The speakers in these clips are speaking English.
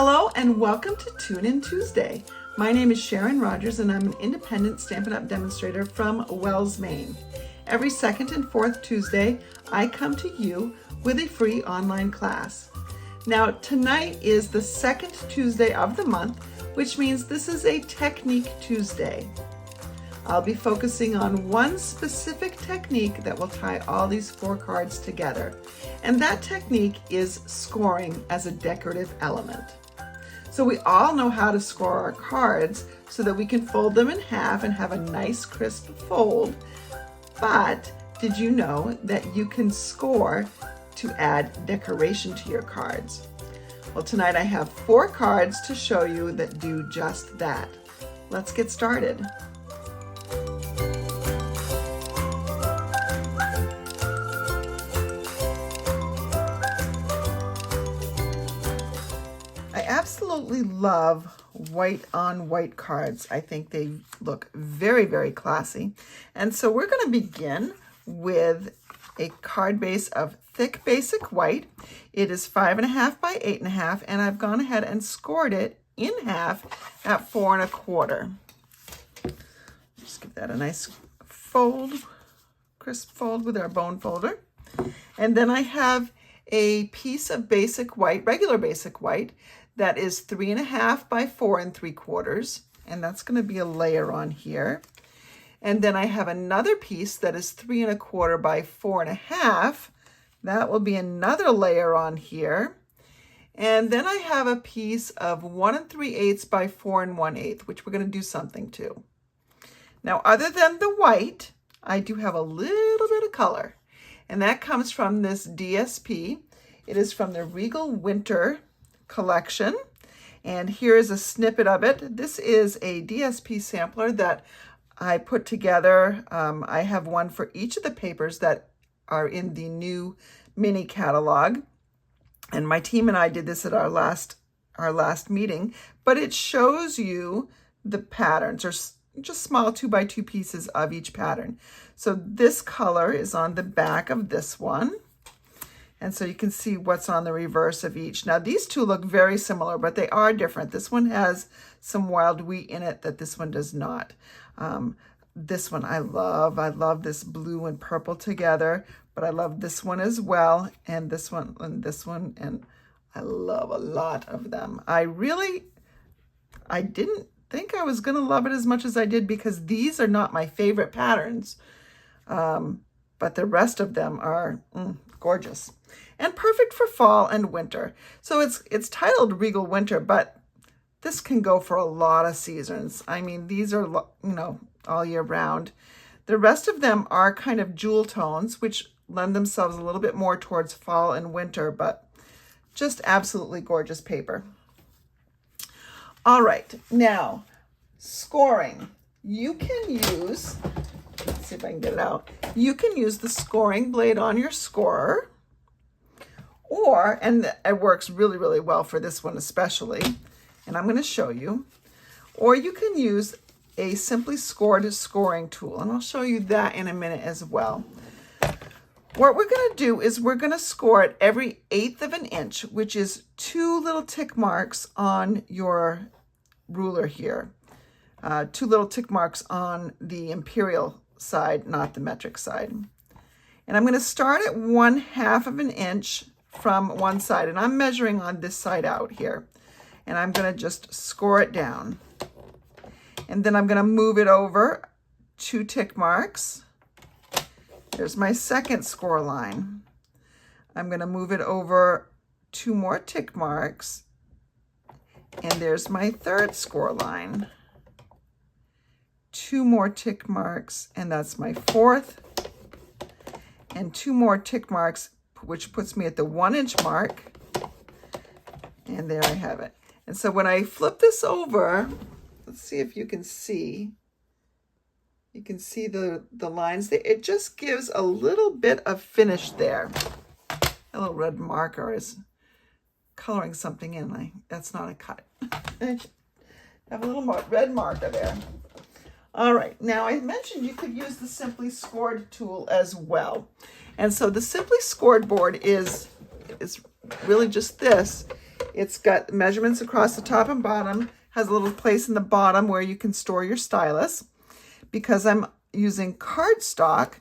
Hello and welcome to Tune In Tuesday. My name is Sharon Rogers and I'm an independent Stampin' Up! Demonstrator from Wells, Maine. Every second and fourth Tuesday, I come to you with a free online class. Now, tonight is the second Tuesday of the month, which means this is a Technique Tuesday. I'll be focusing on one specific technique that will tie all these four cards together. And that technique is scoring as a decorative element. So we all know how to score our cards so that we can fold them in half and have a nice crisp fold. But did you know that you can score to add decoration to your cards? Well, tonight I have four cards to show you that do just that. Let's get started. I absolutely love white on white cards. I think they look very, very classy. And so we're going to begin with a card base of thick basic white. It is 5.5 by 8.5, and I've gone ahead and scored it in half at 4 1/4. Just give that a nice fold, crisp fold with our bone folder. And then I have a piece of basic white, regular basic white, that is 3.5 by 4 3/4, and that's going to be a layer on here. And then I have another piece that is 3 1/4 by 4.5. That will be another layer on here. And then I have a piece of 1 3/8 by 4 1/8, which we're going to do something to. Now, other than the white, I do have a little bit of color, and that comes from this DSP. It is from the Regal Winter collection, and here is a snippet of it. This is a DSP sampler that I put together. I have one for each of the papers that are in the new mini catalog, and my team and I did this at our last meeting, but it shows you the patterns, or just small 2 by 2 pieces of each pattern. So this color is on the back of this one. And so you can see what's on the reverse of each. Now, these two look very similar, but they are different. This one has some wild wheat in it that this one does not. This one I love. I love this blue and purple together, but I love this one as well, and this one, and I love a lot of them. I didn't think I was going to love it as much as I did because these are not my favorite patterns, but the rest of them are gorgeous and perfect for fall and winter. So it's titled Regal Winter, but this can go for a lot of seasons. I mean, these are, all year round. The rest of them are kind of jewel tones, which lend themselves a little bit more towards fall and winter, but just absolutely gorgeous paper. All right, now scoring. You can use, let's see if I can get it out. You can use the scoring blade on your scorer, and it works really, really well for this one especially, and I'm going to show you. Or you can use a simply scored scoring tool, and I'll show you that in a minute as well. What we're going to do is we're going to score at every 1/8 of an inch, which is 2 little tick marks on your ruler here. 2 little tick marks on the imperial side, not the metric side. And I'm going to start at 1/2 of an inch from one side, and I'm measuring on this side out here. And I'm going to just score it down. And then I'm going to move it over 2 tick marks. There's my second score line. I'm going to move it over 2 more tick marks. And there's my third score line. 2 more tick marks, and that's my fourth. And 2 more tick marks, which puts me at the 1 inch mark. And there I have it. And so when I flip this over, let's see if you can see. You can see the lines there. It just gives a little bit of finish there. A little red marker is coloring something in. That's not a cut. I have a little more red marker there. All right, now I mentioned you could use the Simply Scored tool as well. And so the Simply Scored board is really just this. It's got measurements across the top and bottom, has a little place in the bottom where you can store your stylus. Because I'm using cardstock,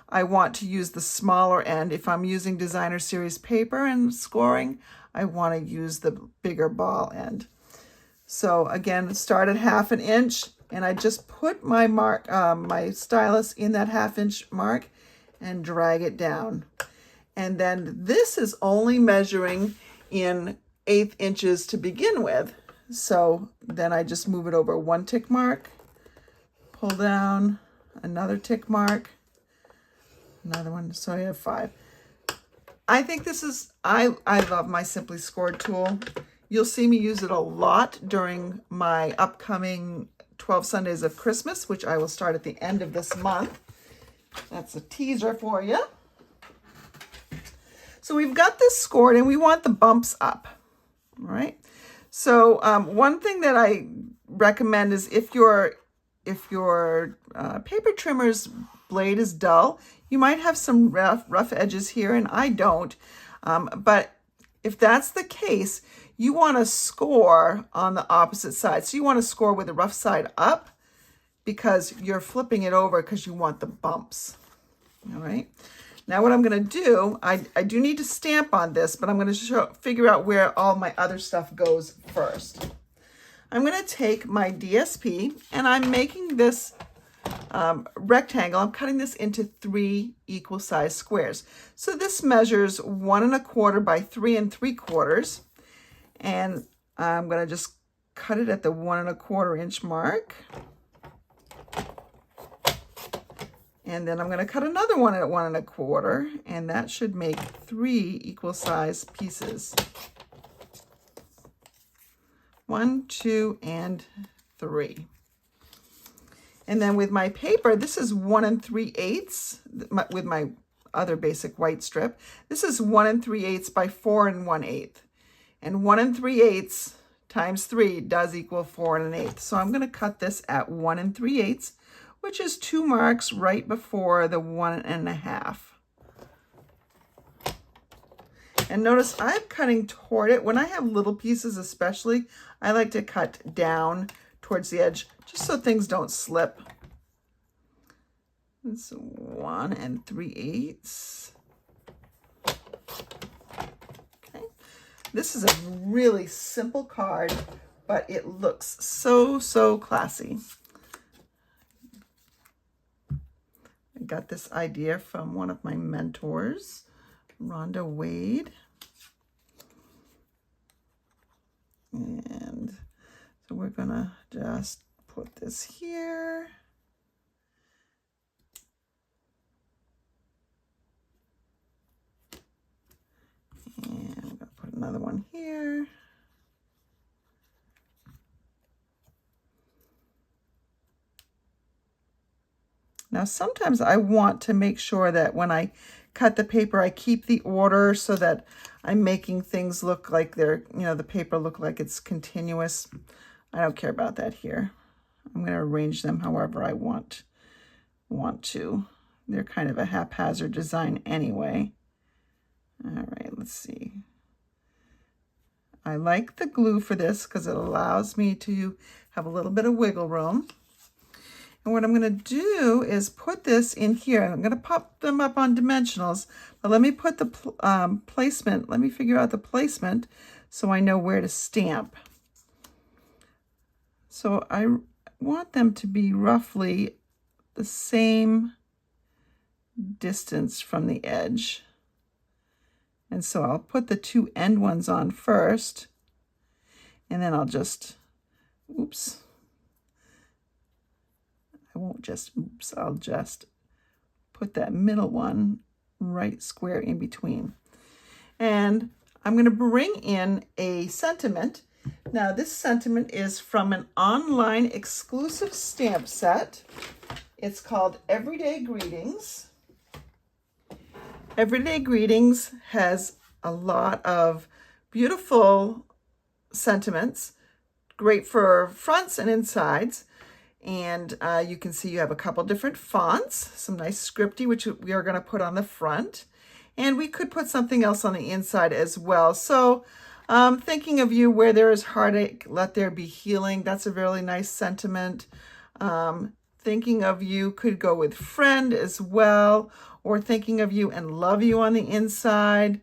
I want to use the smaller end. If I'm using designer series paper and scoring, I want to use the bigger ball end. So again, start at 1/2 inch, and I just put my mark, my stylus in that 1/2 inch mark and drag it down. And then this is only measuring in 1/8 inches to begin with. So then I just move it over 1 tick mark, pull down, another tick mark, another one, so I have 5. I think this is, I love my Simply Scored tool. You'll see me use it a lot during my upcoming 12 Sundays of Christmas, which I will start at the end of this month. That's a teaser for you. So we've got this scored and we want the bumps up, all right? So one thing that I recommend is if your paper trimmer's blade is dull, you might have some rough edges here, and I don't. But if that's the case, you want to score on the opposite side. So you want to score with the rough side up because you're flipping it over because you want the bumps. All right. Now what I'm going to do, I do need to stamp on this, but I'm going to figure out where all my other stuff goes first. I'm going to take my DSP and I'm making this rectangle. I'm cutting this into 3 equal size squares. So this measures 1 1/4 by 3 3/4. And I'm going to just cut it at the 1 1/4 inch mark. And then I'm going to cut another one at 1 1/4, and that should make 3 equal size pieces. 1, 2, and 3. And then with my paper, this is 1 3/8 with my other basic white strip. This is 1 3/8 by 4 1/8. And 1 3/8 times 3 does equal 4 1/8. So I'm going to cut this at 1 3/8, which is 2 marks right before the 1 1/2. And notice I'm cutting toward it. When I have little pieces especially, I like to cut down towards the edge just so things don't slip. It's 1 3/8. Okay. This is a really simple card, but it looks so classy. I got this idea from one of my mentors, Rhonda Wade. And so we're gonna just put this here. And I'm gonna put another one here. Now, sometimes I want to make sure that when I cut the paper, I keep the order so that I'm making things look like they're, the paper look like it's continuous. I don't care about that here. I'm going to arrange them however I want to. They're kind of a haphazard design anyway. All right, let's see. I like the glue for this because it allows me to have a little bit of wiggle room. And what I'm going to do is put this in here. I'm going to pop them up on dimensionals, but let me put the placement. Let me figure out the placement so I know where to stamp. So I want them to be roughly the same distance from the edge. And so I'll put the 2 end ones on first, and then I'll just, oops. I'll just put that middle one right square in between. And I'm going to bring in a sentiment. Now, this sentiment is from an online exclusive stamp set. It's called Everyday Greetings. Everyday Greetings has a lot of beautiful sentiments, great for fronts and insides. And you can see you have a couple different fonts, some nice scripty, which we are going to put on the front. And we could put something else on the inside as well. So Thinking of you where there is heartache, let there be healing. That's a really nice sentiment. Thinking of you could go with friend as well, or thinking of you and love you on the inside.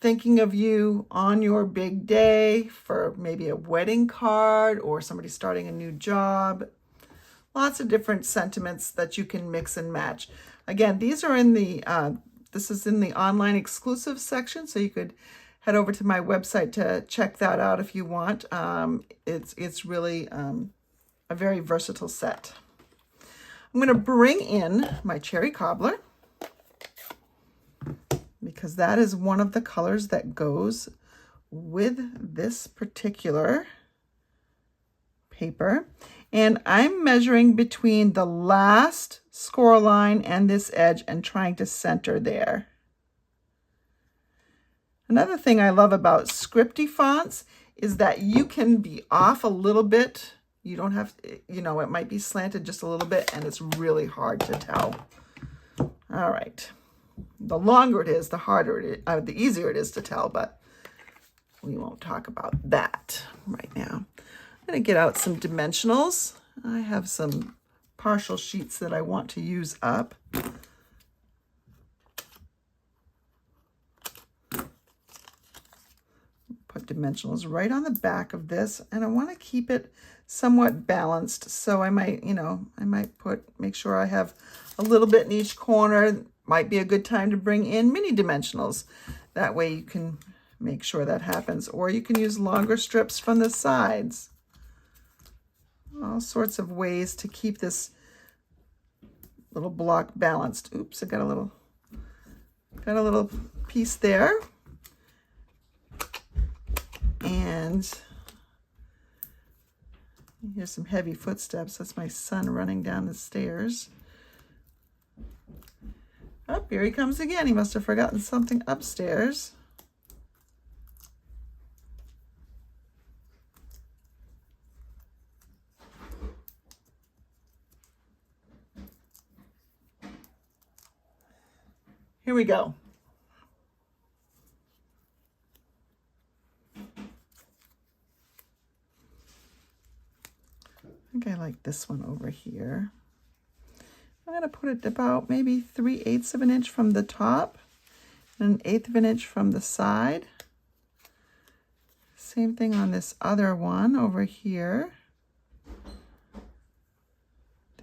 Thinking of you on your big day for maybe a wedding card or somebody starting a new job. Lots of different sentiments that you can mix and match. Again, these are in the, this is in the online exclusive section, so you could head over to my website to check that out if you want. It's really a very versatile set. I'm going to bring in my cherry cobbler, because that is one of the colors that goes with this particular paper. And I'm measuring between the last score line and this edge and trying to center there. Another thing I love about scripty fonts is that you can be off a little bit. You don't have to, you know, it might be slanted just a little bit and it's really hard to tell. All right. The longer it is, the harder it is, the easier it is to tell, but we won't talk about that right now. I'm going to get out some dimensionals. I have some partial sheets that I want to use up. Put dimensionals right on the back of this, and I want to keep it somewhat balanced. So I might, you know, make sure I have a little bit in each corner. Might be a good time to bring in mini dimensionals. That way you can make sure that happens. Or you can use longer strips from the sides. All sorts of ways to keep this little block balanced. Oops, I got a little piece there. And here's some heavy footsteps. That's my son running down the stairs. Oh, here he comes again. He must have forgotten something upstairs. Here we go. I think I like this one over here. I'm going to put it about maybe 3/8 of an inch from the top and 1/8 of an inch from the side. Same thing on this other one over here.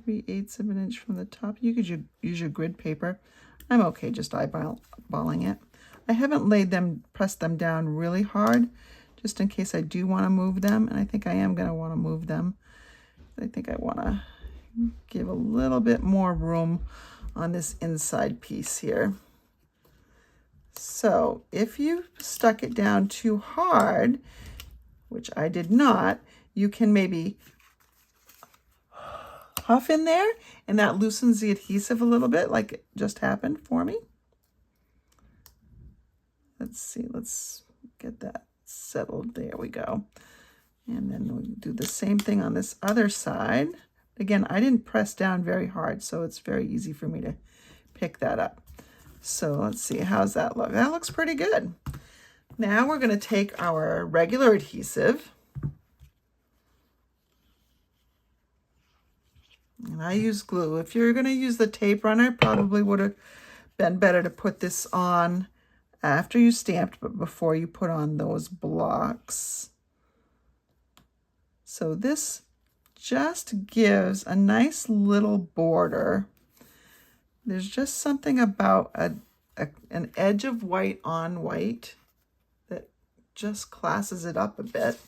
3/8 of an inch from the top. You could use your grid paper. I'm okay just eyeballing it. I haven't pressed them down really hard, just in case I do want to move them, and I think I am going to want to move them. I think I want to give a little bit more room on this inside piece here. So if you stuck it down too hard, which I did not, you can maybe huff in there, and that loosens the adhesive a little bit, like it just happened for me. Let's see, let's get that settled. There we go. And then we'll do the same thing on this other side. Again, I didn't press down very hard, so it's very easy for me to pick that up. So let's see, how's that look? That looks pretty good. Now we're going to take our regular adhesive. And I use glue. If you're going to use the tape runner, probably would have been better to put this on after you stamped, but before you put on those blocks. So this just gives a nice little border. There's just something about an edge of white on white that just classes it up a bit.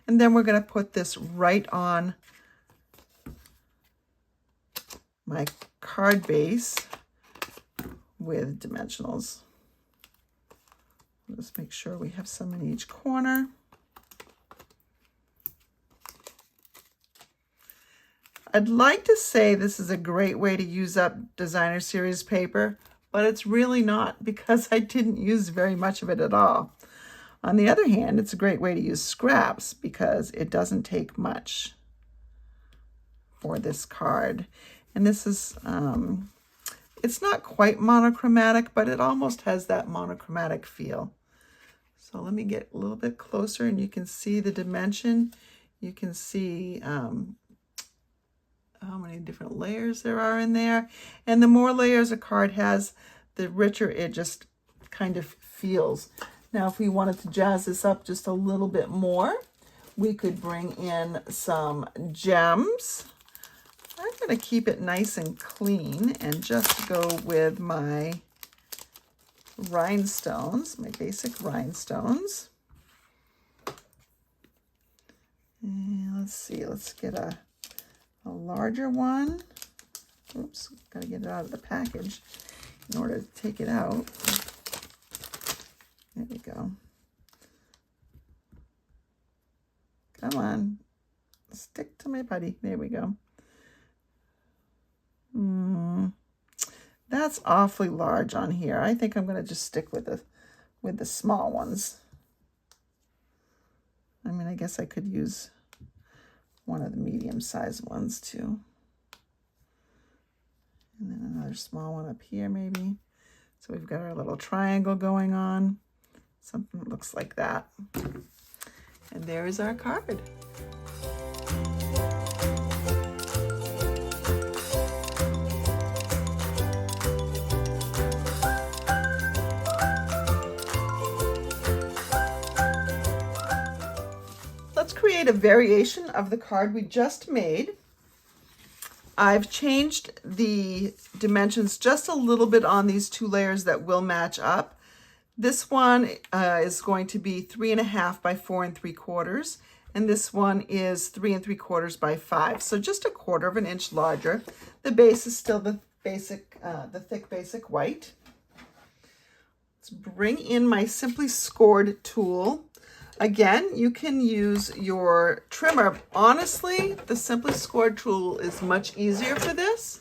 And then we're going to put this right on my card base with dimensionals. Let's make sure we have some in each corner. I'd like to say this is a great way to use up designer series paper, but it's really not, because I didn't use very much of it at all. On the other hand, it's a great way to use scraps because it doesn't take much for this card. And this is, it's not quite monochromatic, but it almost has that monochromatic feel. So let me get a little bit closer and you can see the dimension. You can see how many different layers there are in there. And the more layers a card has, the richer it just kind of feels. Now, if we wanted to jazz this up just a little bit more, we could bring in some gems. I'm going to keep it nice and clean and just go with my rhinestones, my basic rhinestones. And let's see, let's get a larger one. Oops, gotta get it out of the package in order to take it out. There we go. Come on, stick to my buddy. There we go. That's awfully large on here. I think I'm gonna just stick with the small ones. I mean, I guess I could use one of the medium-sized ones too. And then another small one up here maybe. So we've got our little triangle going on. Something that looks like that. And there is our card. Let's create a variation of the card we just made. I've changed the dimensions just a little bit on these two layers that will match up. This one is going to be 3.5 by 4 3/4, and this one is 3 3/4 by 5. So just 1/4 of an inch larger. The base is still the basic, the thick basic white. Let's bring in my Simply Scored tool. Again, you can use your trimmer. Honestly, the Simply Scored tool is much easier for this.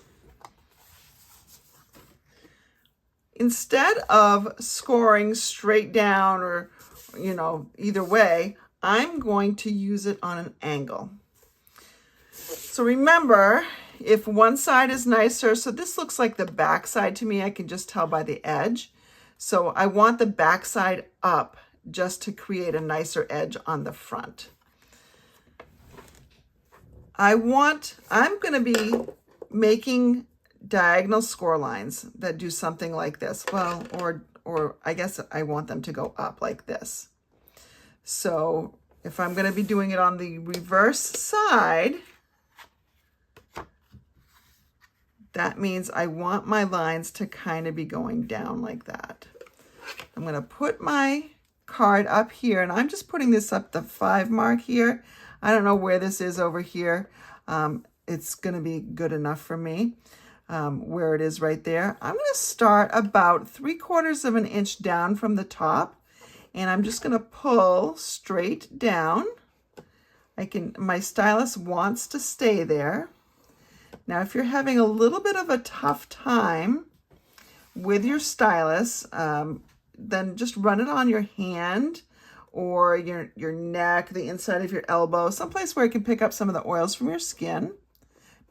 Instead of scoring straight down or, you know, either way, I'm going to use it on an angle. So remember, if one side is nicer, so this looks like the back side to me, I can just tell by the edge. So I want the back side up just to create a nicer edge on the front. I'm going to be making diagonal score lines that do something like this. Well, or I guess I want them to go up like this. So if I'm going to be doing it on the reverse side, that means I want my lines to kind of be going down like that. I'm going to put my card up here, and I'm just putting this up the 5 mark here. I don't know where this is over here. It's going to be good enough for me where it is right there. I'm going to start about 3/4 of an inch down from the top, and I'm just going to pull straight down. My stylus wants to stay there. Now, if you're having a little bit of a tough time with your stylus, then just run it on your hand or your neck, the inside of your elbow, someplace where it can pick up some of the oils from your skin.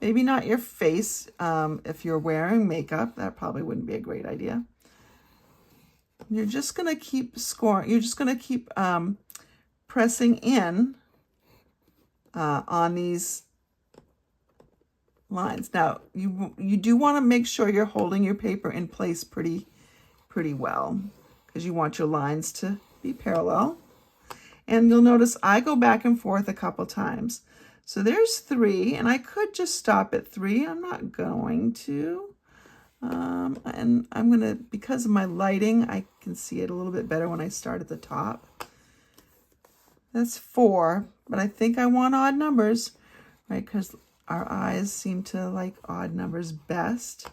Maybe not your face. If you're wearing makeup, that probably wouldn't be a great idea. You're just going to keep scoring. You're just going to keep pressing in on these lines. Now, you do want to make sure you're holding your paper in place pretty well, because you want your lines to be parallel. And you'll notice I go back and forth a couple times. So there's 3, and I could just stop at 3. I'm not going to. And I'm going to, because of my lighting, I can see it a little bit better when I start at the top. That's 4, but I think I want odd numbers, right? Because our eyes seem to like odd numbers best.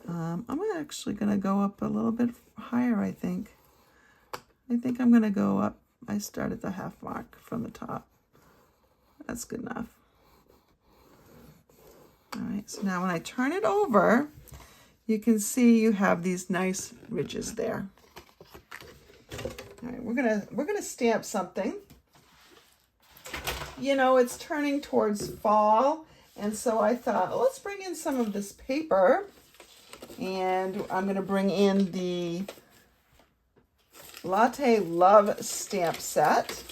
I'm actually going to go up a little bit higher, I think. I'm going to go up. I start at the 1/2 mark from the top. That's good enough. All right, so now when I turn it over, you can see you have these nice ridges there. All right, we're gonna stamp something. You know, it's turning towards fall, and so I thought, well, let's bring in some of this paper, and I'm gonna bring in the Latte Love stamp set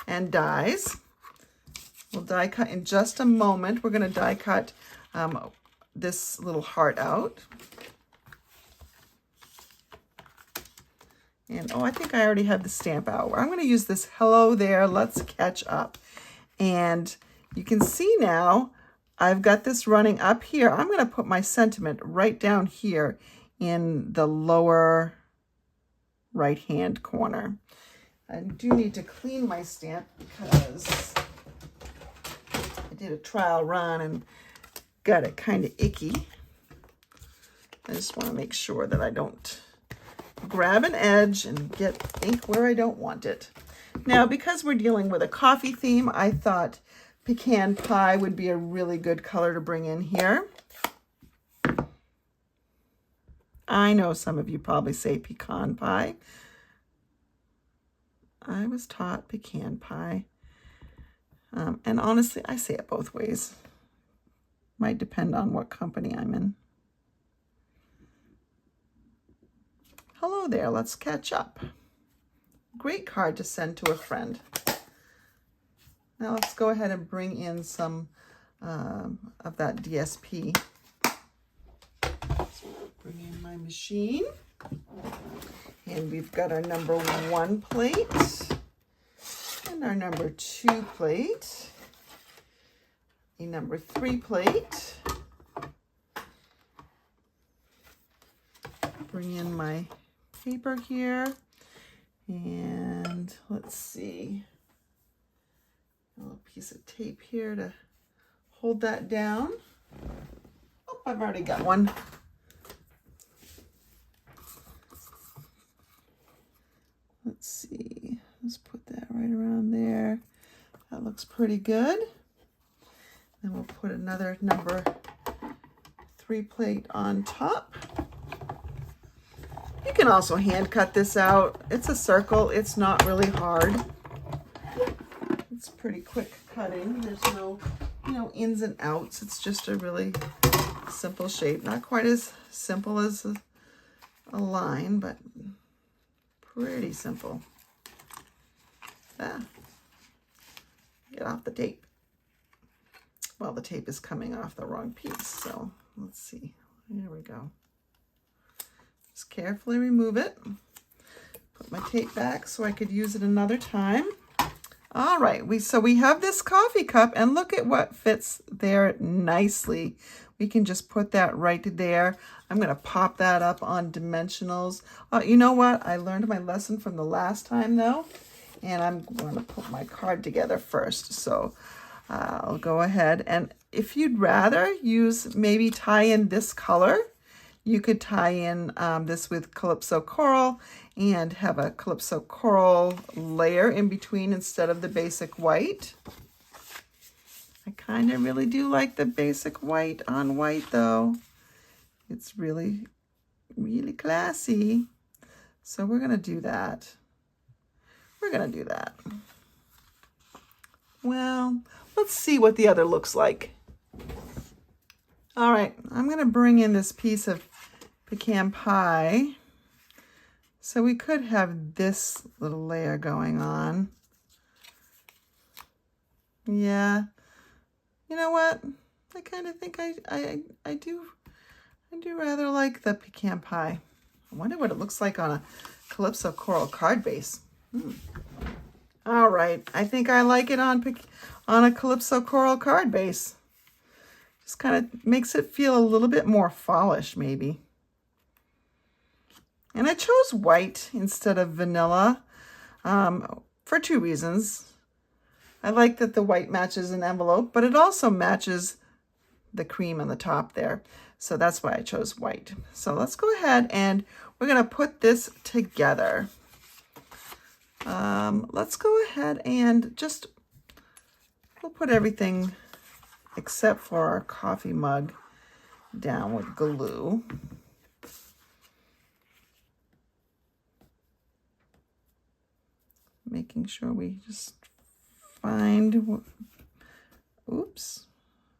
and dies. We'll die cut in just a moment. We're going to die cut this little heart out. And oh, I think I already have the stamp out. I'm going to use this Hello There, Let's Catch Up. And you can see now I've got this running up here. I'm going to put my sentiment right down here in the lower right hand corner. I do need to clean my stamp because I did a trial run and got it kind of icky. I just want to make sure that I don't grab an edge and get ink where I don't want it. Now, because we're dealing with a coffee theme, I thought pecan pie would be a really good color to bring in here. I know some of you probably say pecan pie. I was taught pecan pie. And honestly, I say it both ways. Might depend on what company I'm in. Hello there, let's catch up. Great card to send to a friend. Now let's go ahead and bring in some of that DSP. So bring in my machine. And we've got our number 1 plate and our number 2 plate, a number 3 plate. Bring in my paper here, and let's see, a little piece of tape here to hold that down. Oh, I've already got one. Let's see, let's put that right around there. That looks pretty good. Then we'll put another number 3 plate on top. You can also hand cut this out. It's a circle. It's not really hard. It's pretty quick cutting. There's no, ins and outs. It's just a really simple shape. Not quite as simple as a line, but pretty simple. Get off the tape. Well, the tape is coming off the wrong piece. So let's see. There we go. Just carefully remove it. Put my tape back so I could use it another time. All right, so we have this coffee cup, and look at what fits there nicely. We can just put that right there. I'm going to pop that up on dimensionals. You know what? I learned my lesson from the last time, though, and I'm going to put my card together first. So I'll go ahead, and if you'd rather maybe tie in this color, you could tie in this with Calypso Coral and have a Calypso Coral layer in between instead of the basic white. I kind of really do like the basic white on white though. It's really, really classy. So we're going to do that. We're going to do that. Well, let's see what the other looks like. All right, I'm going to bring in this piece of pecan pie. So we could have this little layer going on. Yeah. You know what? I kind of think I do rather like the pecan pie. I wonder what it looks like on a Calypso Coral card base. All right, I think I like it on a Calypso Coral card base. Just kind of makes it feel a little bit more fallish, maybe. And I chose white instead of vanilla for 2 reasons. I like that the white matches an envelope, but it also matches the cream on the top there. So that's why I chose white. So let's go ahead and we're going to put this together. Let's go ahead and we'll put everything except for our coffee mug down with glue. Making sure we just find,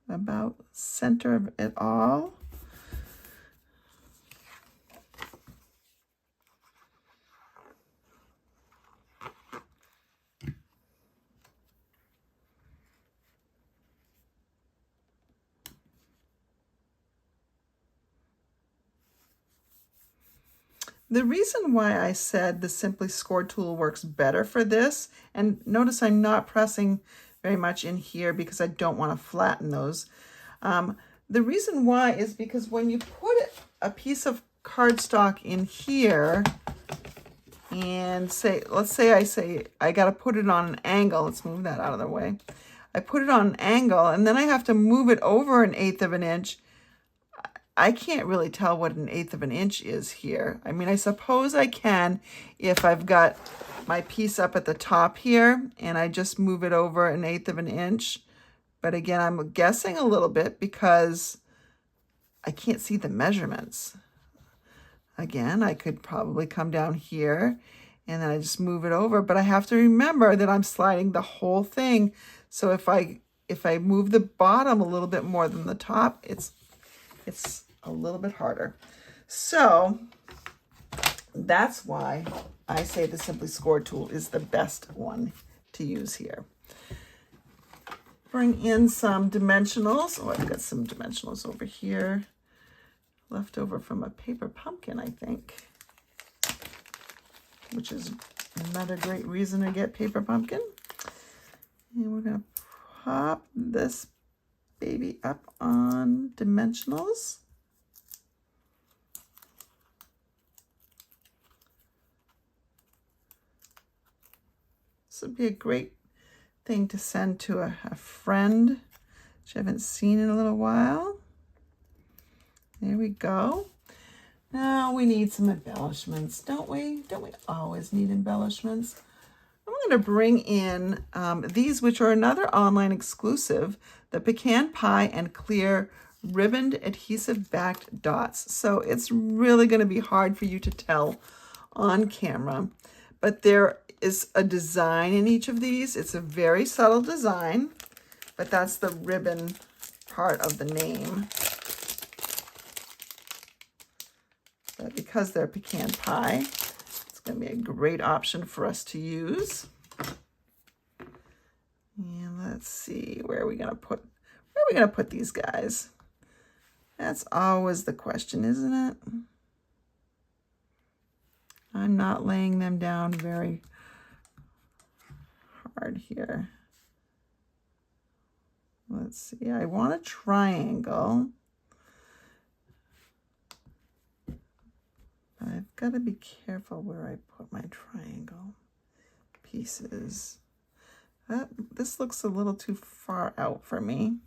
about center of it all. The reason why I said the Simply Score tool works better for this, and notice I'm not pressing very much in here because I don't want to flatten those. The reason why is because when you put a piece of cardstock in here and let's say I got to put it on an angle. Let's move that out of the way. I put it on an angle and then I have to move it over 1/8 of an inch. I can't really tell what 1/8 of an inch is here. I mean, I suppose I can if I've got my piece up at the top here and I just move it over 1/8 of an inch. But again, I'm guessing a little bit because I can't see the measurements. Again, I could probably come down here and then I just move it over, but I have to remember that I'm sliding the whole thing. So if I move the bottom a little bit more than the top, it's a little bit harder. So that's why I say the Simply Score tool is the best one to use here. Bring in some dimensionals. Oh, I've got some dimensionals over here, left over from a paper pumpkin, I think, which is another great reason to get paper pumpkin. And we're going to pop this baby up on dimensionals. This would be a great thing to send to a friend which I haven't seen in a little while. There we go. Now we need some embellishments, don't we? Don't we always need embellishments? I'm going to bring in these, which are another online exclusive, the Pecan Pie and Clear Ribboned Adhesive Backed Dots. So it's really going to be hard for you to tell on camera, but there is a design in each of these. It's a very subtle design, but that's the ribbon part of the name. But because they're pecan pie, it's going to be a great option for us to use. And let's see, where are we going to put these guys? That's always the question, isn't it? I'm not laying them down very hard here. Let's see, I want a triangle. But I've got to be careful where I put my triangle pieces. This looks a little too far out for me.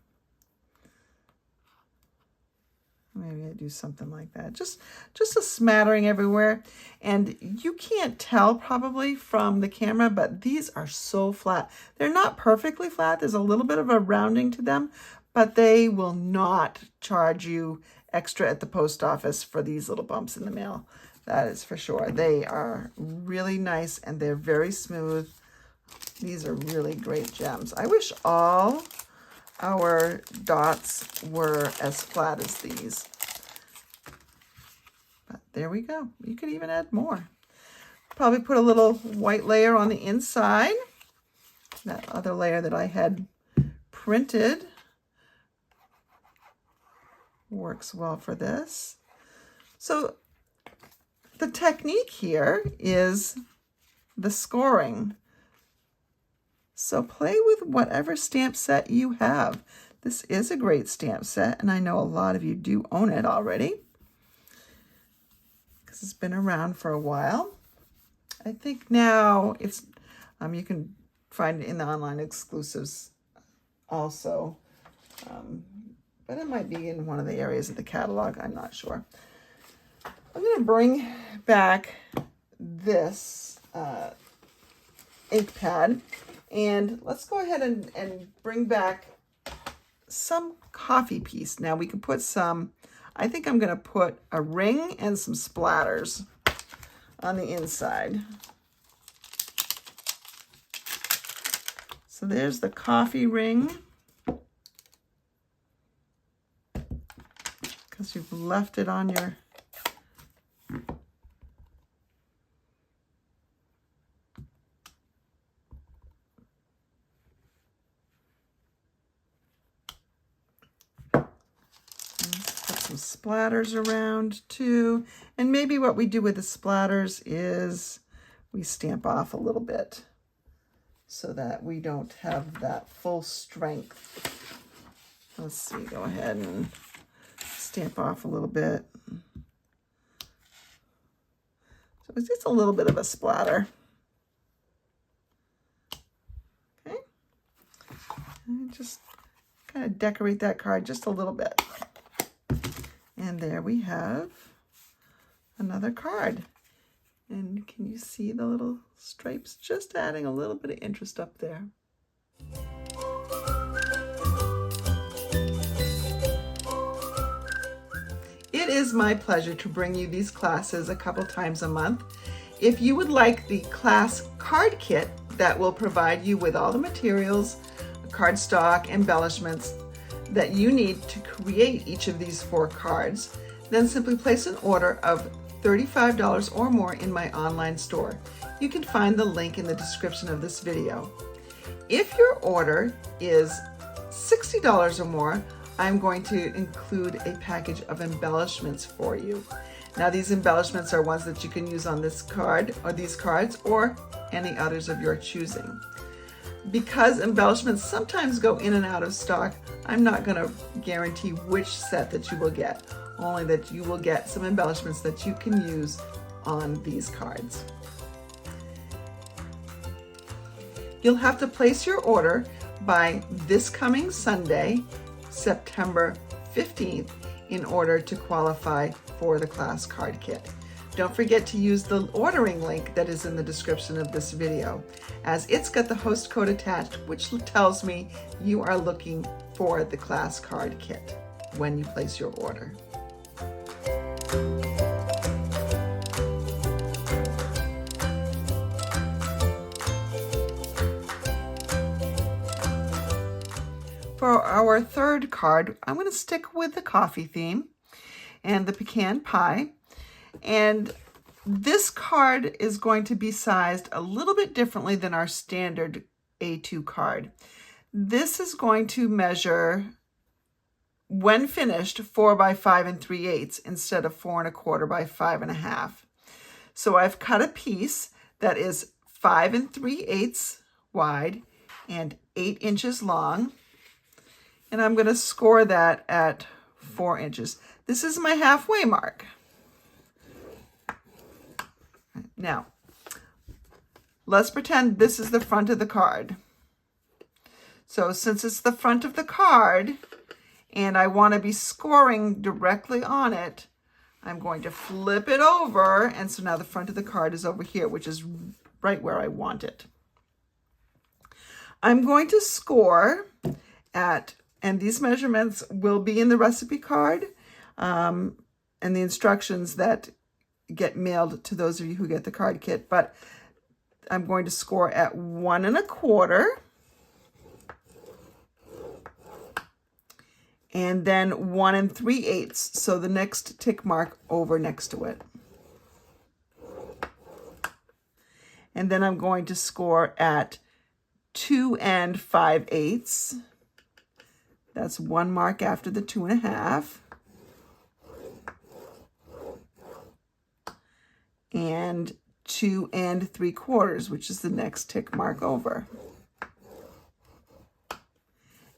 Maybe I do something like that. Just a smattering everywhere. And you can't tell probably from the camera, but these are so flat. They're not perfectly flat. There's a little bit of a rounding to them, but they will not charge you extra at the post office for these little bumps in the mail. That is for sure. They are really nice and they're very smooth. These are really great gems. I wish all our dots were as flat as these. But there we go. You could even add more. Probably put a little white layer on the inside. That other layer that I had printed works well for this. So the technique here is the scoring. So play with whatever stamp set you have. This is a great stamp set, and I know a lot of you do own it already because it's been around for a while. I think now it's you can find it in the online exclusives also, but it might be in one of the areas of the catalog. I'm not sure. I'm going to bring back this ink pad. And let's go ahead and bring back some coffee piece. Now we can put some, I think I'm going to put a ring and some splatters on the inside. So there's the coffee ring. Because you've left it on your splatters around too. And maybe what we do with the splatters is we stamp off a little bit so that we don't have that full strength. Let's see, go ahead and stamp off a little bit. So it's just a little bit of a splatter. Okay. And just kind of decorate that card just a little bit. And there we have another card. And can you see the little stripes? Just adding a little bit of interest up there. It is my pleasure to bring you these classes a couple times a month. If you would like the class card kit that will provide you with all the materials, cardstock, embellishments that you need to create each of these 4 cards, then simply place an order of $35 or more in my online store. You can find the link in the description of this video. If your order is $60 or more, I'm going to include a package of embellishments for you. Now these embellishments are ones that you can use on this card or these cards or any others of your choosing. Because embellishments sometimes go in and out of stock, I'm not going to guarantee which set that you will get, only that you will get some embellishments that you can use on these cards. You'll have to place your order by this coming Sunday, September 15th, in order to qualify for the class card kit. Don't forget to use the ordering link that is in the description of this video, as it's got the host code attached, which tells me you are looking for the class card kit when you place your order. For our third card, I'm going to stick with the coffee theme and the pecan pie. And this card is going to be sized a little bit differently than our standard A2 card. This is going to measure, when finished, 4 by 5 3/8 instead of 4 1/4 by 5 1/2. So I've cut a piece that is 5 3/8 wide and 8 inches long. And I'm going to score that at 4 inches. This is my halfway mark. Now, let's pretend this is the front of the card. So since it's the front of the card and I want to be scoring directly on it, I'm going to flip it over. And so now the front of the card is over here, which is right where I want it. I'm going to score at, and these measurements will be in the recipe card and the instructions that get mailed to those of you who get the card kit, but I'm going to score at 1 1/4 and then 1 3/8, so the next tick mark over next to it. And then I'm going to score at 2 5/8. That's 1 mark after the 2 1/2. And 2 3/4, which is the next tick mark over.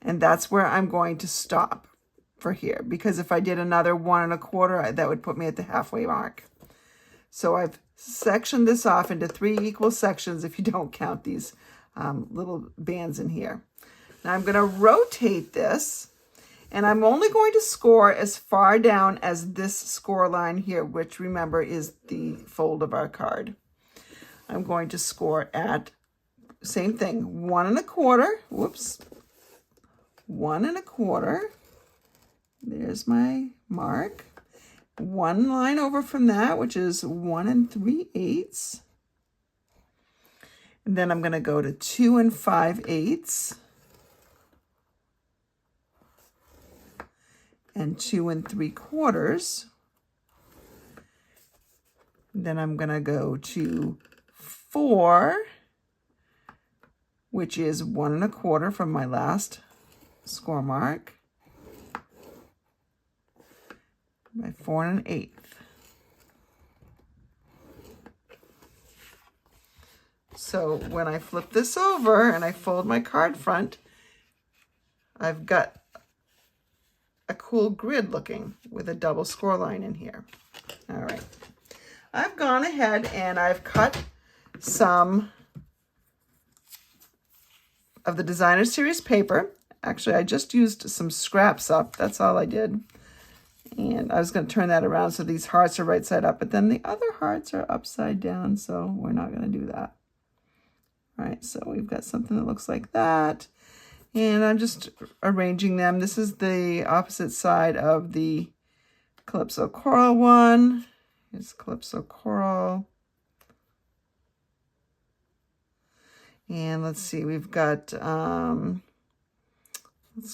And that's where I'm going to stop for here, because if I did another 1 1/4, that would put me at the halfway mark. So I've sectioned this off into 3 equal sections if you don't count these little bands in here. Now I'm going to rotate this, and I'm only going to score as far down as this score line here, which remember is the fold of our card. I'm going to score at, same thing, 1 1/4, whoops, 1 1/4, there's my mark. 1 line over from that, which is 1 3/8. And then I'm going to go to 2 5/8. And 2 3/4. Then I'm going to go to 4, which is 1 1/4 from my last score mark. by 4 1/8. So when I flip this over and I fold my card front, I've got a cool grid looking with a double score line in here. All right. I've gone ahead and I've cut some of the Designer Series paper. Actually, I just used some scraps up. That's all I did. And I was going to turn that around so these hearts are right side up, but then the other hearts are upside down, so we're not going to do that. All right, so we've got something that looks like that. And I'm just arranging them. This is the opposite side of the Calypso Coral one. Here's Calypso Coral. And let's see, we've got, let's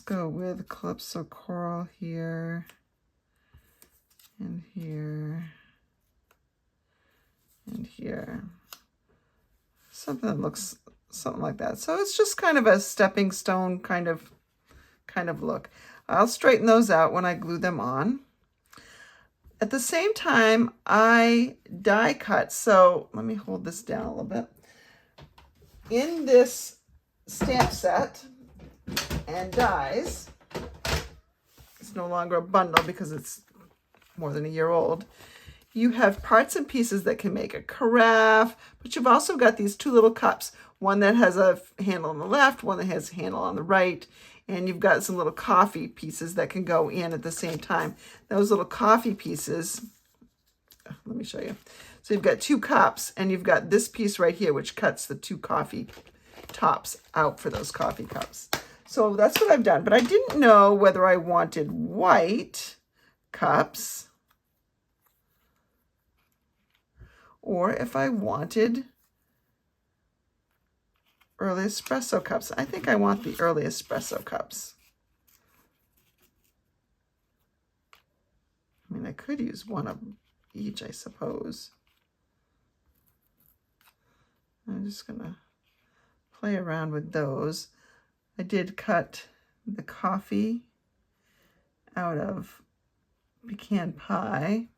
go with Calypso Coral here, and here, and here. Something that looks something like that. So it's just kind of a stepping stone kind of look. I'll straighten those out when I glue them on. At the same time, I die cut. So let me hold this down a little bit. In this stamp set and dies, it's no longer a bundle because it's more than a year old. You have parts and pieces that can make a carafe, but you've also got these two little cups, one that has a handle on the left, one that has a handle on the right, and you've got some little coffee pieces that can go in at the same time. Those little coffee pieces, let me show you. So you've got two cups, and you've got this piece right here, which cuts the two coffee tops out for those coffee cups. So that's what I've done, but I didn't know whether I wanted white cups or if I wanted early espresso cups. I think I want the early espresso cups. I mean, I could use one of each, I suppose. I'm just gonna play around with those. I did cut the coffee out of pecan pie.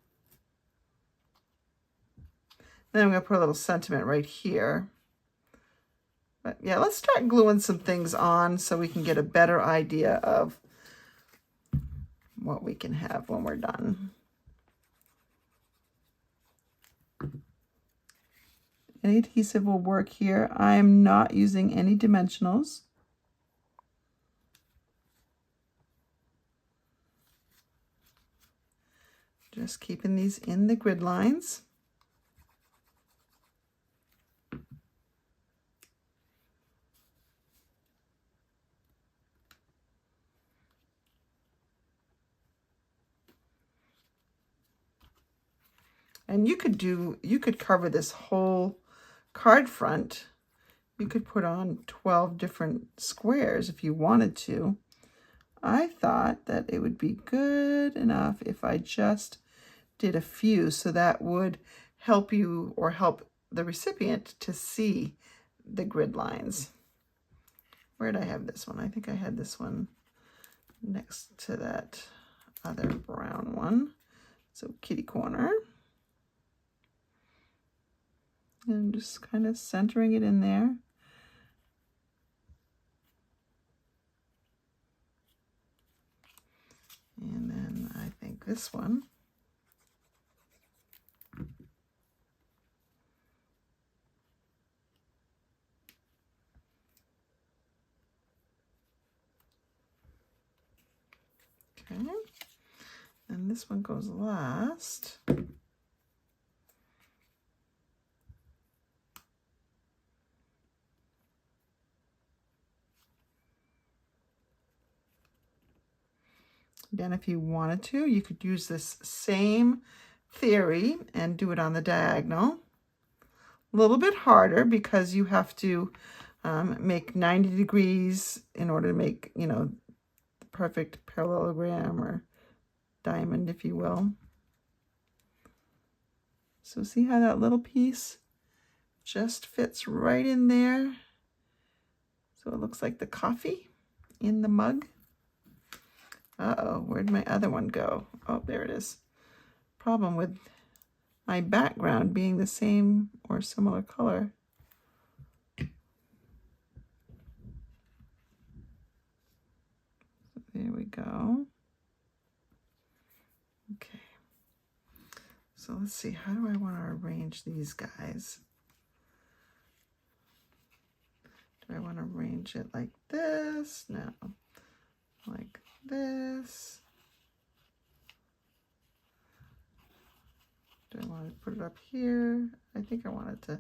Then I'm gonna put a little sentiment right here. But yeah, let's start gluing some things on so we can get a better idea of what we can have when we're done. Any adhesive will work here. I am not using any dimensionals. Just keeping these in the grid lines. And you could cover this whole card front. You could put on 12 different squares if you wanted to. I thought that it would be good enough if I just did a few, so that would help you or help the recipient to see the grid lines. Where did I have this one? I think I had this one next to that other brown one. So kitty corner. And just kind of centering it in there. And then I think this one. Okay. And this one goes last. Again, if you wanted to, you could use this same theory and do it on the diagonal. A little bit harder because you have to make 90 degrees in order to make, you know, the perfect parallelogram or diamond, if you will. So see how that little piece just fits right in there? So it looks like the coffee in the mug. Uh-oh, where'd my other one go? Oh, there it is. problem with my background being the same or similar color. There we go. Okay. So let's see, how do I want to arrange these guys? Do I want to arrange it like this? No. Like this. Do I want to put it up here? I think I want it to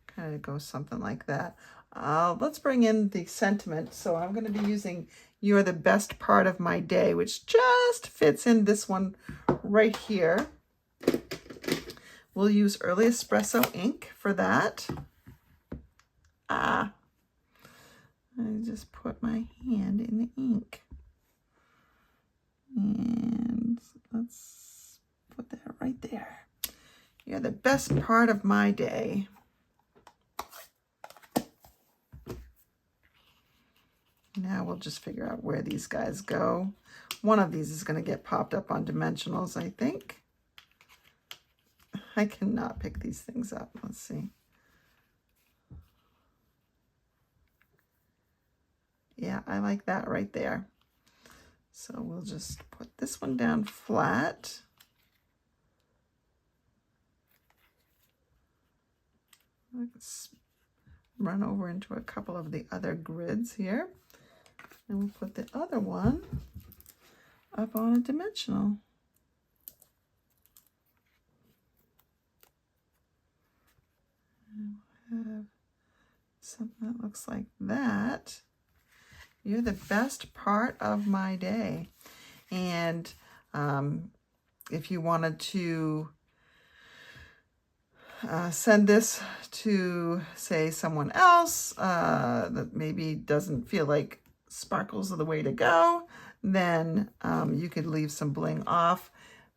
kind of go something like that. Let's bring in the sentiment. So I'm going to be using "You're the Best Part of My Day," which just fits in this one right here. We'll use Early Espresso ink for that. I just put my hand in the ink. And let's put that right there. You're the best part of my day. Now we'll just figure out where these guys go. One of these is going to get popped up on dimensionals, I think. I cannot pick these things up. Let's see. Yeah, I like that right there. So we'll just put this one down flat. Let's run over into a couple of the other grids here. And we'll put the other one up on a dimensional. And we'll have something that looks like that. You're the best part of my day. And if you wanted to send this to, say, someone else that maybe doesn't feel like sparkles are the way to go, then you could leave some bling off.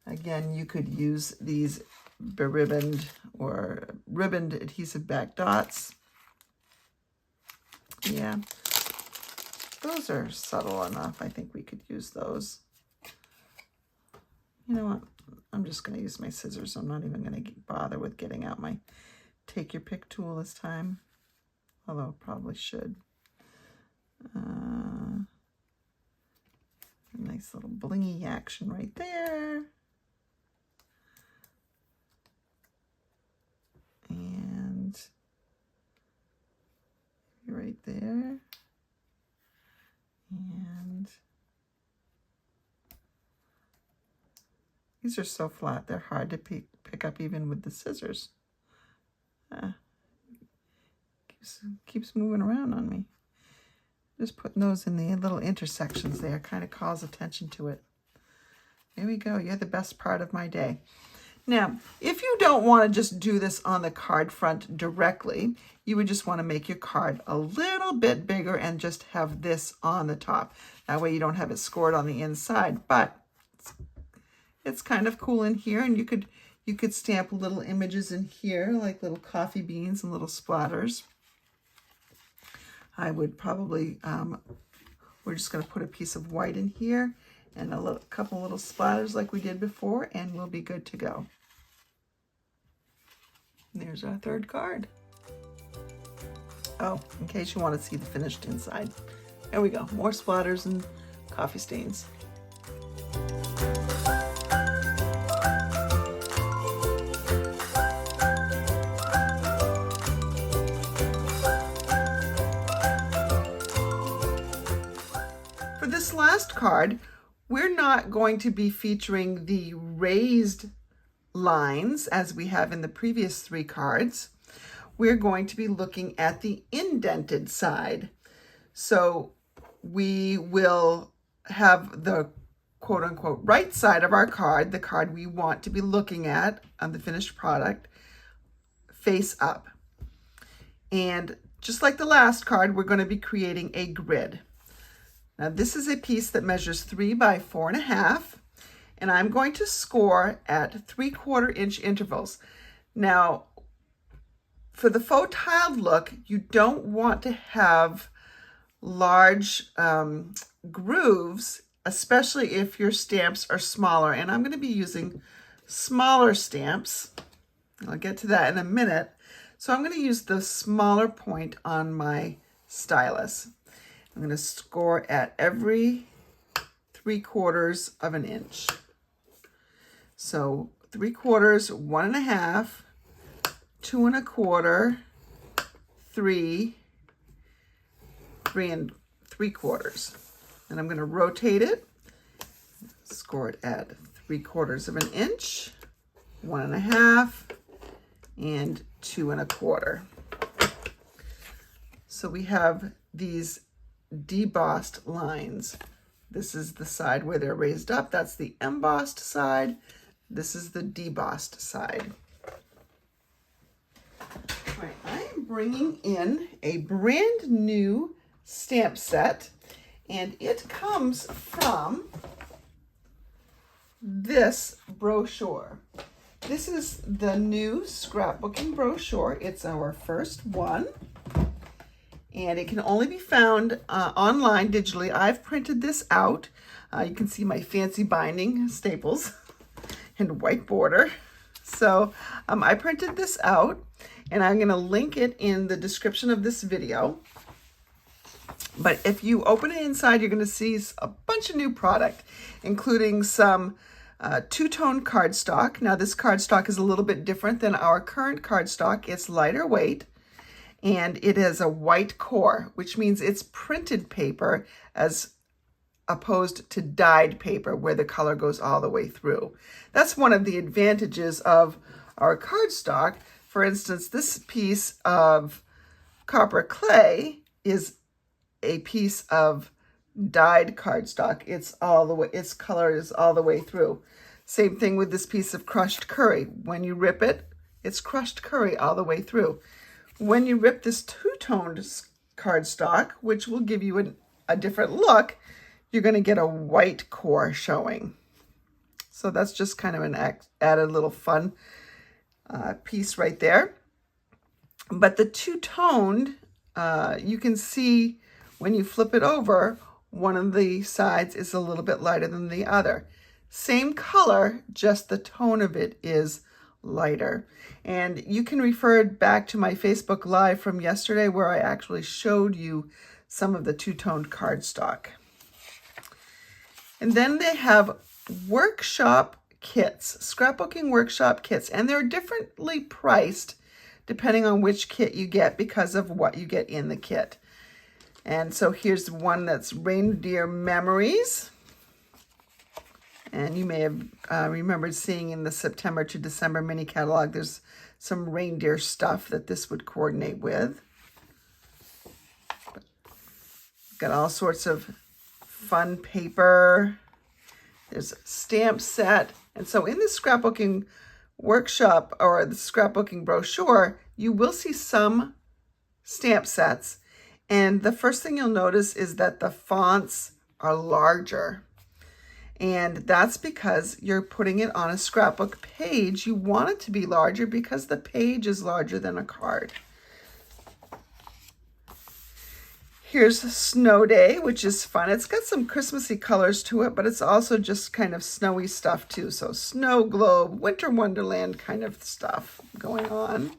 Again, you could use these beribboned or ribboned adhesive back dots. Yeah. Those are subtle enough. I think we could use those. You know what? I'm just going to use my scissors. I'm not even going to bother with getting out my take your pick tool this time. Although I probably should. A nice little blingy action right there. And right there. And these are so flat, they're hard to pick up even with the scissors. Keeps moving around on me. Just putting those in the little intersections there kind of calls attention to it. There we go. You're the best part of my day. Now, if you don't want to just do this on the card front directly, you would just want to make your card a little bit bigger and just have this on the top. That way you don't have it scored on the inside, but it's kind of cool in here, and you could stamp little images in here, like little coffee beans and little splatters. I would probably, we're just going to put a piece of white in here and a couple little splatters like we did before, and we'll be good to go. And there's our third card. Oh, in case you want to see the finished inside. There we go. More splatters and coffee stains. For this last card, we're not going to be featuring the raised lines as we have in the previous three cards. We're going to be looking at the indented side. So we will have the quote unquote right side of our card, the card we want to be looking at on the finished product, face up. And just like the last card, we're going to be creating a grid. Now this is a piece that measures 3 by 4.5, and I'm going to score at 3/4 inch intervals. Now, for the faux tiled look, you don't want to have large grooves, especially if your stamps are smaller. And I'm going to be using smaller stamps. I'll get to that in a minute. So I'm going to use the smaller point on my stylus. I'm going to score at every 3/4 of an inch. So 3/4, 1.5, 2 1/4, 3, 3 3/4. And I'm going to rotate it, score it at 3/4 of an inch, 1.5, and 2 1/4. So we have these debossed lines. This is the side where they're raised up. That's the embossed side. This is the debossed side. All right, I am bringing in a brand new stamp set, and it comes from this brochure. This is the new scrapbooking brochure. It's our first one, and it can only be found online digitally. I've printed this out. You can see my fancy binding staples and white border. So I printed this out, and I'm going to link it in the description of this video. But if you open it inside, you're going to see a bunch of new product, including some two-tone cardstock. Now, this cardstock is a little bit different than our current cardstock. It's lighter weight, and it has a white core, which means it's printed paper as opposed to dyed paper where the color goes all the way through. That's one of the advantages of our cardstock. For instance, this piece of copper clay is a piece of dyed cardstock. Its color is all the way through. Same thing with this piece of crushed curry. When you rip it, it's crushed curry all the way through. When you rip this two-toned cardstock, which will give you a different look, you're going to get a white core showing. So that's just kind of an added little fun piece right there. But the two-toned, you can see when you flip it over, one of the sides is a little bit lighter than the other. Same color, just the tone of it is lighter. And you can refer back to my Facebook Live from yesterday where I actually showed you some of the two-toned cardstock. And then they have workshop kits, scrapbooking workshop kits, and they're differently priced depending on which kit you get because of what you get in the kit. And so here's one that's Reindeer Memories. And you may have remembered seeing in the September to December mini catalog, there's some reindeer stuff that this would coordinate with. Got all sorts of fun paper. There's a stamp set. And so in the scrapbooking workshop or the scrapbooking brochure, you will see some stamp sets. And the first thing you'll notice is that the fonts are larger. And that's because you're putting it on a scrapbook page. You want it to be larger because the page is larger than a card. Here's Snow Day, which is fun. It's got some Christmassy colors to it, but it's also just kind of snowy stuff too. So snow globe, winter wonderland kind of stuff going on.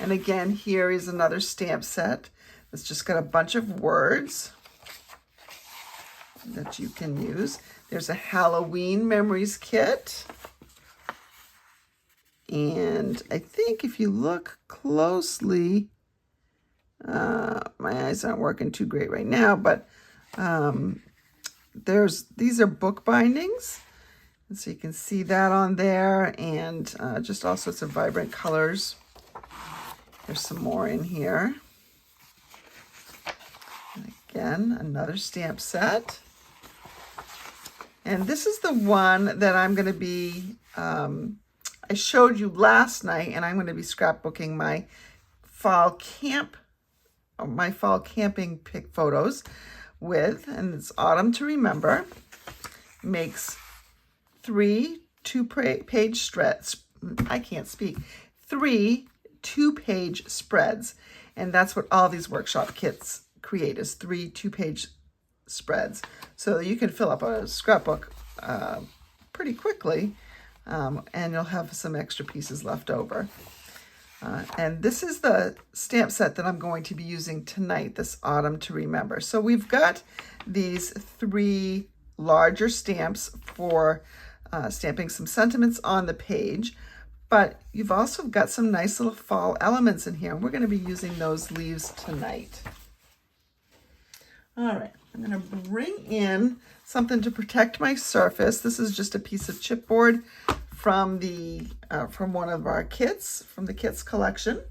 And again, here is another stamp set. It's just got a bunch of words that you can use. There's a Halloween memories kit. And I think if you look closely, my eyes aren't working too great right now, but these are book bindings. And so you can see that on there, and just all sorts of vibrant colors. There's some more in here. And again, another stamp set. And this is the one that I'm going to be, I showed you last night, and I'm going to be scrapbooking my fall camping pic photos with, and it's Autumn to Remember. Makes 3 two-page spreads. I can't speak. 3 two-page spreads, and that's what all these workshop kits create, is 3 two-page spreads. So you can fill up a scrapbook pretty quickly and you'll have some extra pieces left over. And this is the stamp set that I'm going to be using tonight, this Autumn to Remember. So we've got these 3 larger stamps for stamping some sentiments on the page, but you've also got some nice little fall elements in here, and we're going to be using those leaves tonight. All right, I'm going to bring in something to protect my surface. This is just a piece of chipboard from from one of our kits, from the kits collection.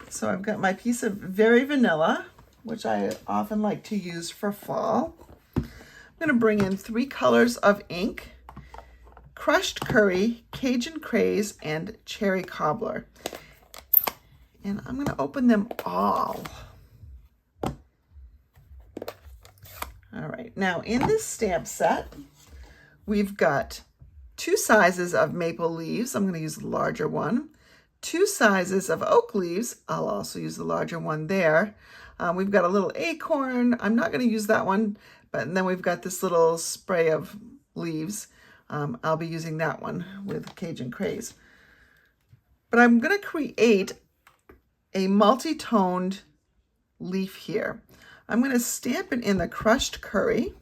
So I've got my piece of Very Vanilla, which I often like to use for fall. I'm going to bring in 3 colors of ink: Crushed Curry, Cajun Craze, and Cherry Cobbler. And I'm going to open them all. All right, now in this stamp set, we've got 2 sizes of maple leaves. I'm going to use the larger one. 2 sizes of oak leaves. I'll also use the larger one there. We've got a little acorn. I'm not going to use that one, but then we've got this little spray of leaves. I'll be using that one with Cajun Craze. But I'm going to create a multi-toned leaf here. I'm going to stamp it in the Crushed Curry.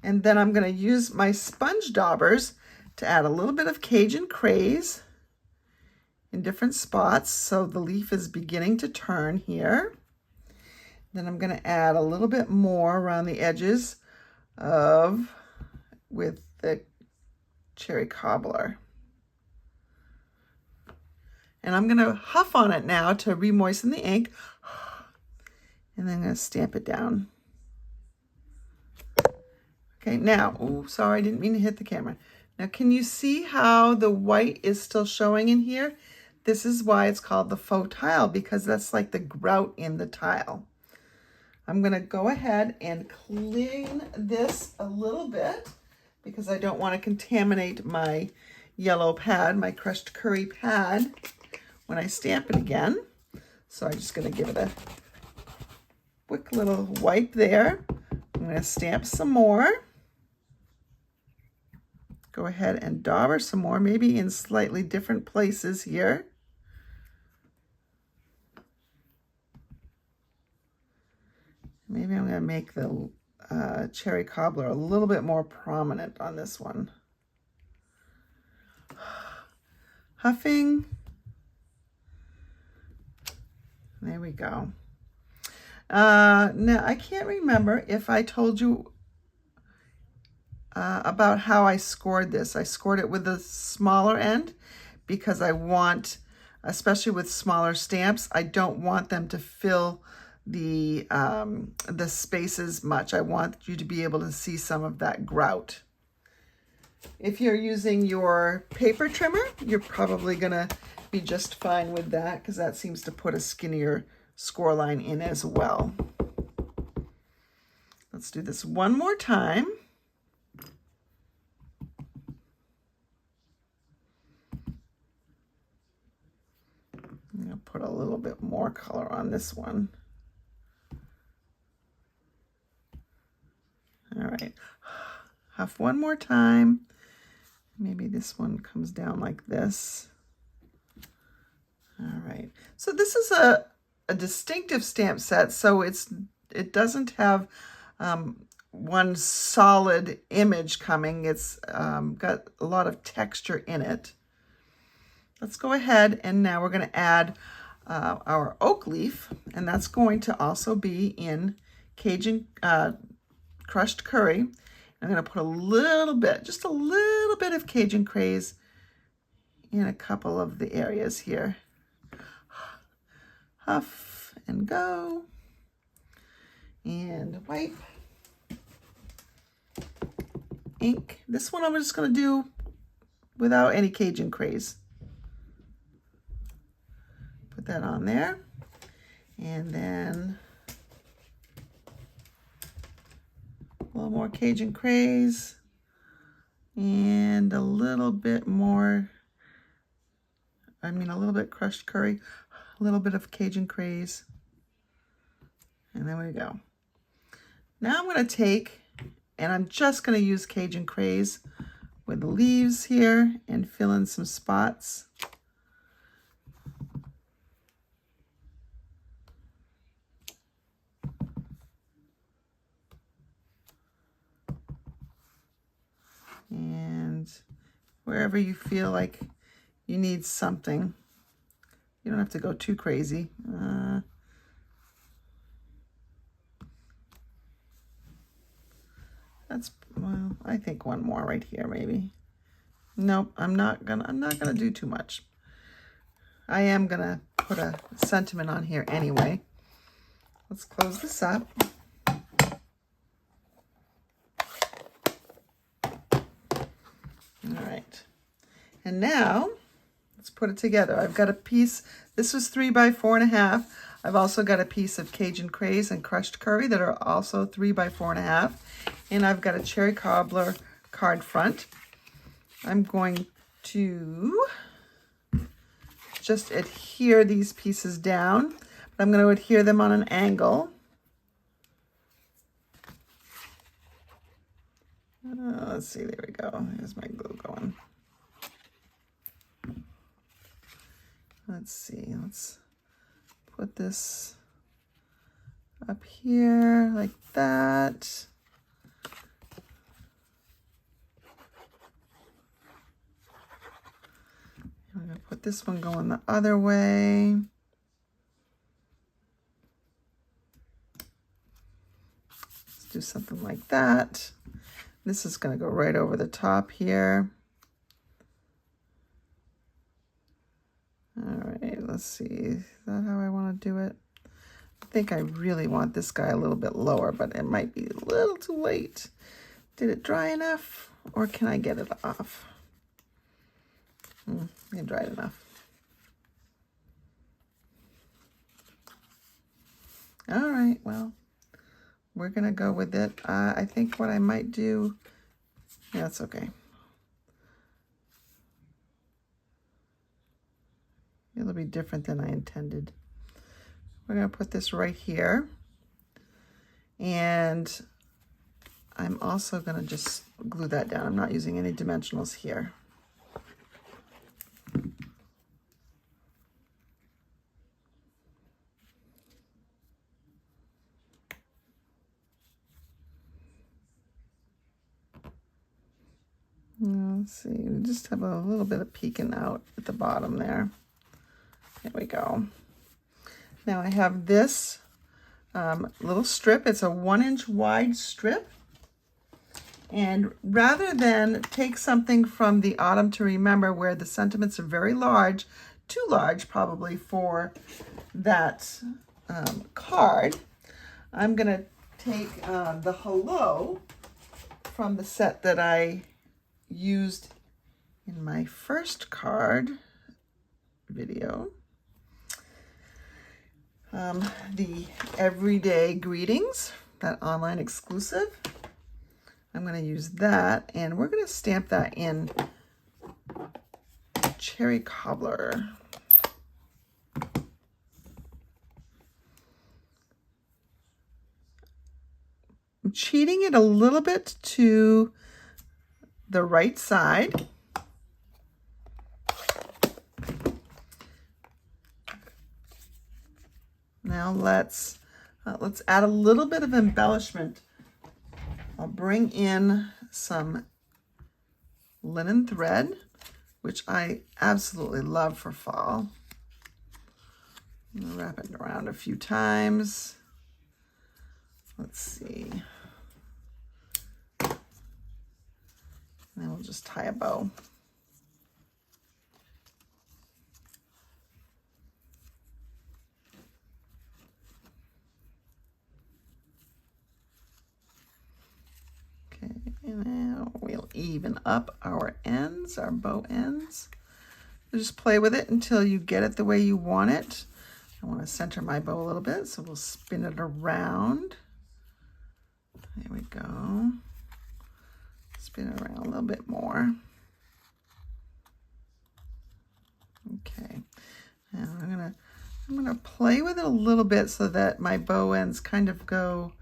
And then I'm going to use my sponge daubers to add a little bit of Cajun Craze in different spots. So the leaf is beginning to turn here. Then I'm going to add a little bit more around the edges with the Cherry Cobbler. And I'm going to huff on it now to re-moisten the ink. And then I'm going to stamp it down. Okay, now, oh, sorry, I didn't mean to hit the camera. Now, can you see how the white is still showing in here? This is why it's called the faux tile, because that's like the grout in the tile. I'm going to go ahead and clean this a little bit because I don't want to contaminate my yellow pad, my Crushed Curry pad, when I stamp it again. So I'm just going to give it a quick little wipe there. I'm going to stamp some more. Go ahead and dauber some more, maybe in slightly different places here. Maybe I'm going to make the Cherry Cobbler a little bit more prominent on this one. Huffing. There we go. Now, I can't remember if I told you about how I scored this. I scored it with the smaller end because I want, especially with smaller stamps, I don't want them to fill the spaces much. I want you to be able to see some of that grout. If you're using your paper trimmer, you're probably going to be just fine with that because that seems to put a skinnier score line in as well. Let's do this one more time. I'm going to put a little bit more color on this one. All right, huff one more time. Maybe this one comes down like this. All right, so this is a distinctive stamp set, so it doesn't have one solid image coming. It's got a lot of texture in it. Let's go ahead and now we're going to add our oak leaf, and that's going to also be in Cajun Crushed Curry. I'm going to put a little bit, just a little bit of Cajun Craze in a couple of the areas here. Huff and go. And wipe. Ink. This one I'm just going to do without any Cajun Craze. Put that on there. And then a little more Cajun Craze. And a little bit more, a little bit Crushed Curry. A little bit of Cajun Craze. And there we go. Now I'm going to take, and I'm just going to use Cajun Craze with the leaves here and fill in some spots. And wherever you feel like you need something, you don't have to go too crazy. That's, well, I think one more right here maybe. Nope, I'm not gonna do too much. I am gonna put a sentiment on here anyway. Let's close this up. All right, and now let's put it together. I've got a piece, this was 3 by 4.5. I've also got a piece of Cajun Craze and crushed curry that are also 3 by 4.5. And I've got a cherry cobbler card front. I'm going to just adhere these pieces down, but I'm going to adhere them on an angle. Let's see, there we go. There's my glue going. Let's see, let's put this up here like that. I'm going to put this one going the other way. Let's do something like that. This is going to go right over the top here. All right, let's see. Is that how I want to do it? I think I really want this guy a little bit lower, but it might be a little too late. Did it dry enough, or can I get it off? It dried enough. All right, well, we're going to go with it. I think what I might do, yeah, it's okay. It'll be different than I intended. We're going to put this right here. And I'm also going to just glue that down. I'm not using any dimensionals here. Let's see, we just have a little bit of peeking out at the bottom there. There we go. Now I have this little strip. It's a 1-inch wide strip. And rather than take something from the Autumn to Remember where the sentiments are very large, too large probably for that card, I'm going to take the Hello from the set that I used in my first card video. The Everyday Greetings, that online exclusive. I'm going to use that, and we're going to stamp that in Cherry Cobbler. I'm cheating it a little bit to the right side. Now let's add a little bit of embellishment. I'll bring in some linen thread, which I absolutely love for fall. I'm gonna wrap it around a few times. Let's see. And then we'll just tie a bow. Okay, now we'll even up our ends, our bow ends. Just play with it until you get it the way you want it. I want to center my bow a little bit, so we'll spin it around. There we go. Spin it around a little bit more. Okay. Now I'm gonna play with it a little bit so that my bow ends kind of go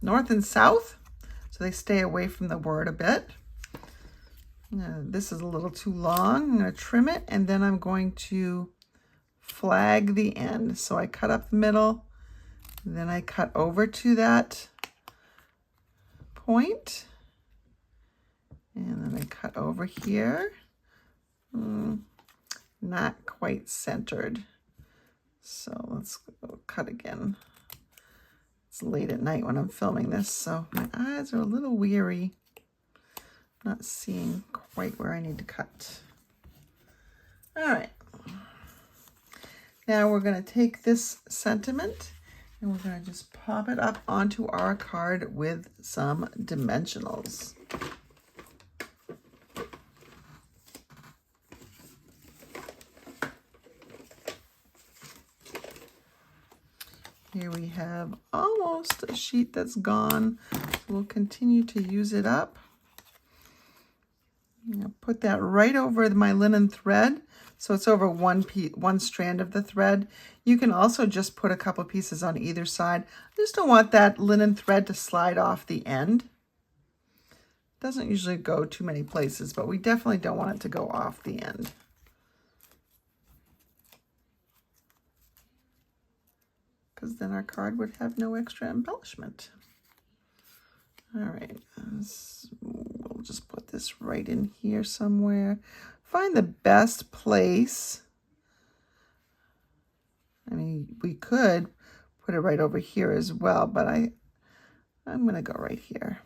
north and south, so they stay away from the word a bit. This is a little too long. I'm going to trim it, and then I'm going to flag the end. So I cut up the middle, then I cut over to that point, and then I cut over here. Not quite centered. So let's go cut again. It's late at night when I'm filming this, so my eyes are a little weary. Not seeing quite where I need to cut. All right. Now we're going to take this sentiment and we're going to just pop it up onto our card with some dimensionals. Here we have almost a sheet that's gone. We'll continue to use it up. Put that right over my linen thread, so it's over one strand of the thread. You can also just put a couple pieces on either side. I just don't want that linen thread to slide off the end. Doesn't usually go too many places, but we definitely don't want it to go off the end. Because then our card would have no extra embellishment. All right, we'll just put this right in here somewhere. Find the best place. I mean, we could put it right over here as well, but I'm gonna go right here.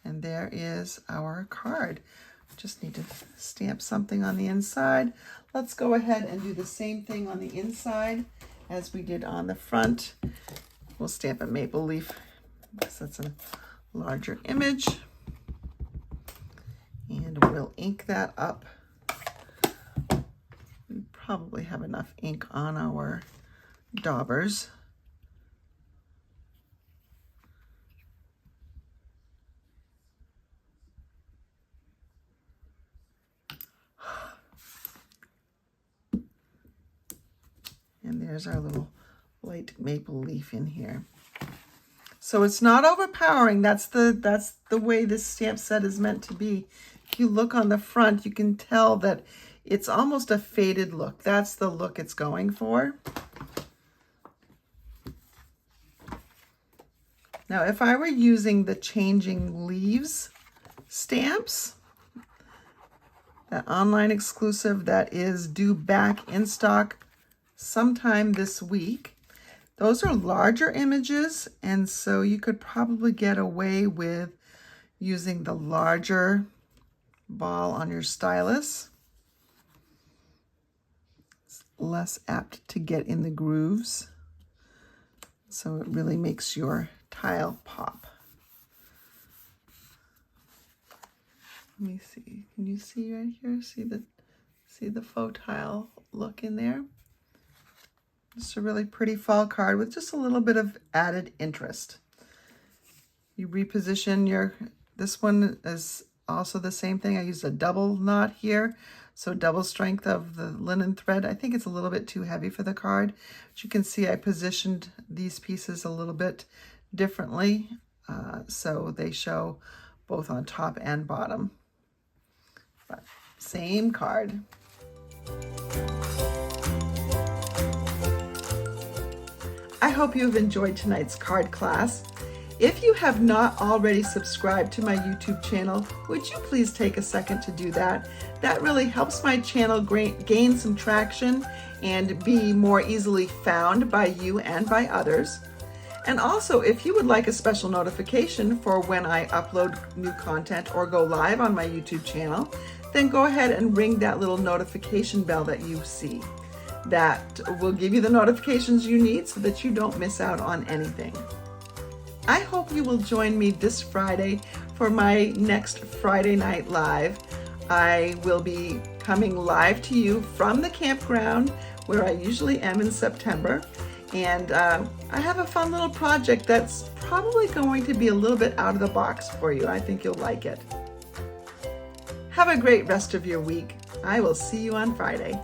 And there is our card. Just need to stamp something on the inside. Let's go ahead and do the same thing on the inside as we did on the front. We'll stamp a maple leaf because that's a larger image. And we'll ink that up. We probably have enough ink on our daubers. And there's our little light maple leaf in here. So it's not overpowering. That's the way this stamp set is meant to be. If you look on the front, you can tell that it's almost a faded look. That's the look it's going for. Now, if I were using the Changing Leaves stamps, that online exclusive that is due back in stock sometime this week. Those are larger images, and so you could probably get away with using the larger ball on your stylus. It's less apt to get in the grooves, so it really makes your tile pop. Let me see. Can you see right here? See the faux tile look in there? Just a really pretty fall card with just a little bit of added interest. You reposition this one is also the same thing. I used a double knot here, so double strength of the linen thread. I think it's a little bit too heavy for the card. But you can see I positioned these pieces a little bit differently, so they show both on top and bottom. But same card. I hope you have enjoyed tonight's card class. If you have not already subscribed to my YouTube channel, would you please take a second to do that? That really helps my channel gain some traction and be more easily found by you and by others. And also, if you would like a special notification for when I upload new content or go live on my YouTube channel, then go ahead and ring that little notification bell that you see. That will give you the notifications you need so that you don't miss out on anything. I hope you will join me this Friday for my next Friday Night Live. I will be coming live to you from the campground where I usually am in September. And I have a fun little project that's probably going to be a little bit out of the box for you. I think you'll like it. Have a great rest of your week. I will see you on Friday.